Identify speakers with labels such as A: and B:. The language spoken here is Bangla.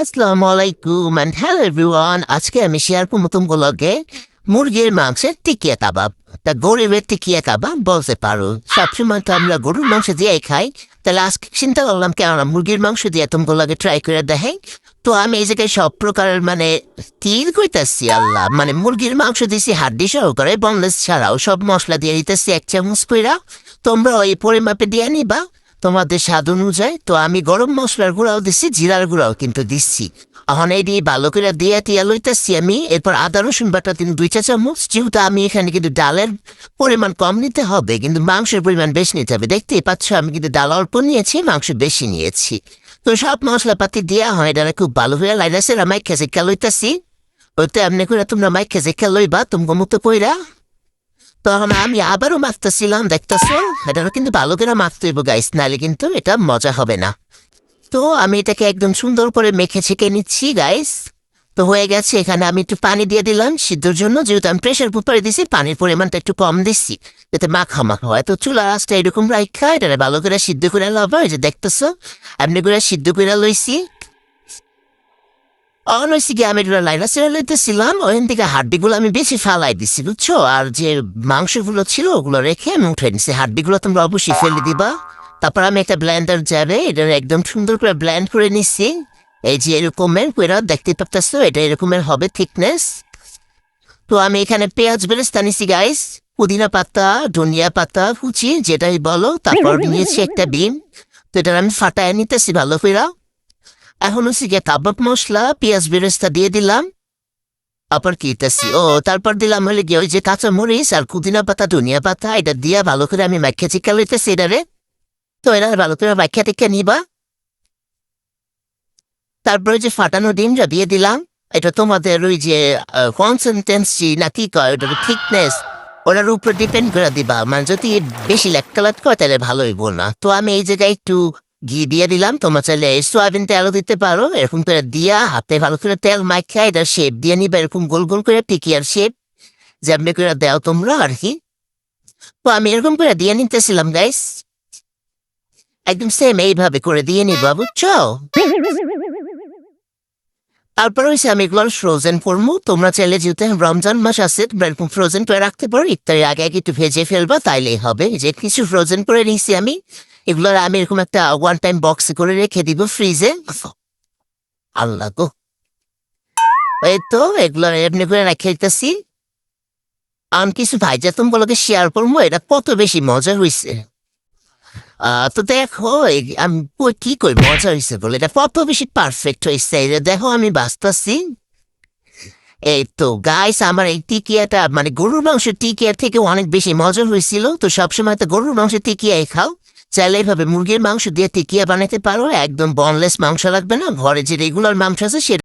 A: আসসালামু আলাইকুম and hello everyone. আজকে আমি শেয়ার করবো তোমাকে মুরগির মাংসের টিকিয়া কাবাব। তা গরিবের টিকিয়া কাবাব বলতে পারো। সবসময় তো আমরা গরুর মাংস দিয়ে খাই, তাহলে আজকে চিন্তা করলাম কেন মুরগির মাংস দিয়ে তোমাকে ট্রাই করে দেখাই। তো আমি এই জায়গায় সব প্রকারের তিল কইতাছি আল্লাহ, মুরগির মাংস দিছি হাড্ডি সহকারে, বনলেস ছাড়াও সব মশলা দিয়ে দিতেছি 1 চামচ কইরা। তোমরা ওই পরিমাপে দিয়ে নিবা তোমাদের স্বাদ অনুযায়ী। তো আমি গরম মশলার গুঁড়াও দিচ্ছি, জিরার গুঁড়াও কিন্তু দিচ্ছি। এখন এই দিয়ে ভালো করে দিয়ে টিয়া লইতেছি আমি। এরপর আদা রসুন বাটা 2 চা চামচ। যেহেতু আমি এখানে কিন্তু ডালের পরিমাণ কম নিতে হবে, কিন্তু মাংসের পরিমাণ বেশি নিতে হবে। দেখতেই পাচ্ছ আমি কিন্তু ডাল অল্প নিয়েছি, মাংস বেশি নিয়েছি। তো সব মশলাপাতি দেওয়া হয়, এটা খুব ভালো করে লাইলাসের মাইক খেজে লইতেছি। ওইতে এমনি করে তোমরা মাইক খেজে লইবা তোমার মতো কইরা। তখন আমি আবারও মাখতেছিলাম, দেখতেছো এটারও কিন্তু ভালো করে মাখতে হইব গাইস, নাহলে কিন্তু এটা মজা হবে না। তো আমি এটাকে একদম সুন্দর করে মেখে ছেঁকে নিচ্ছি গাইস। তো হয়ে গেছে, এখানে আমি একটু পানি দিয়ে দিলাম সিদ্ধর জন্য। যেহেতু আমি প্রেশার কুকারে দিছি, পানির পরিমাণটা একটু কম দিচ্ছি যাতে মাখা হয়। তো চুলার আঁচটা এরকম রাখা এটা ভালো করে সিদ্ধ করে লবা। এই যে দেখতেছো এমনি করে সিদ্ধ করে লইছি। অনৈসি গিয়ে আমি লাইনা ছেড়ে লইতেছিলাম, ওখান থেকে হাড্ডিগুলো আমি বেশি ফালাই দিছি বুঝছো। আর যে মাংসগুলো ছিল ওগুলো রেখে আমি উঠে নিছি। হাড্ডিগুলো তোমরা অবশ্যই ফেলে দিবা। তারপর আমি একটা ব্লেন্ডার যাবে, এটা একদম সুন্দর করে ব্লেন্ড করে নিছি। এই যে এরকমের করে দেখতে পাচ্ছো, এটা এরকমের হবে থিকনেস। তো আমি এখানে পেঁয়াজ বেরেস্তা নিছি গাইস, পুদিনা পাতা, ধনিয়া পাতা কুচি যেটাই বলো। তারপর নিয়েছি একটা ডিম। তো এটা আমি ফাটায় নিতেছি ভালো করে। এখন হচ্ছে গিয়ে কাবাব মশলা, পেঁয়াজ বেরেস্তা দিয়ে দিলাম। আবার কি দিতেছি, তারপর দিলাম হলে গিয়ে ওই যে কাঁচা মরিচ আর পুদিনা পাতা, ধনিয়া পাতা, এটা দিয়া ভালো করে আমি মাখিয়া চিকা লইতেছি এটারে। তো এটা ভালো করে মাখিয়া টিকা নিবা। তারপরে যে ফাটানো ডিমটা দিয়ে দিলাম। এটা তোমাদের ওই যে কনসিস্টেন্সি না কি কয়, ওটার থিকনেস ওটার উপর ডিপেন্ড করে দিবা। যদি বেশি ল্যাটকালাট করে তাহলে ভালো হইব না। তো আমি এই জায়গায় একটু ঘি দিয়ে দিলাম। তোমরা চাইলে সয়াবিন তেলও দিতে পারো। এরকম করে দিয়া হাতে ভালো করে তেল মাখিয়ে এটা শেপ দিয়ে নিবা, এরকম গোল গোল করে টিকিয়ার শেপ যেমনি করে দেও তোমরা আর কি। তো আমি এরকম করে দিয়ে নিতেছিলাম গাইস, একদম সেম এইভাবে করে দিয়ে নিবা বুঝছো। তারপর হয়েছে আমি এগুলো ফ্রোজেন করবো। তোমরা চাইলে যেহেতু রমজান মাস আছে তোমরা এরকম ফ্রোজেন করে রাখতে পারো, ইফতারের আগে আগে একটু ভেজে ফেলবা, তাইলেই হবে। যে কিছু ফ্রোজেন করে নিয়েছি আমি, এগুলো আমি এরকম একটা 1 টাইম বক্সে করে রেখে দিব ফ্রিজে। আল্লাহ গো, এই তো এগুলো এমনি করে রেখে দিতেছি। আমি কিছু ভাইজা তোমাকে শেয়ার করবো, এটা কত বেশি মজা হয়েছে। তো দেখো আমি কি কই মজা হয়েছে বলে, এটা কত বেশি পারফেক্ট হয়েছে। দেখো আমি বাঁচতেছি। এই তো গাইস, আমার এই টিকিয়াটা গরুর মাংসের টিকিয়ার থেকে অনেক বেশি মজা হয়েছিল। তো সবসময় তো গরুর মাংসের টিকিয়াই খাও, চাইলে এইভাবে মুরগির মাংস দিয়ে টিকিয়া বানাতে পারো। একদম বনলেস মাংস লাগবে না, ঘরে যে রেগুলার মাংস আছে সেটা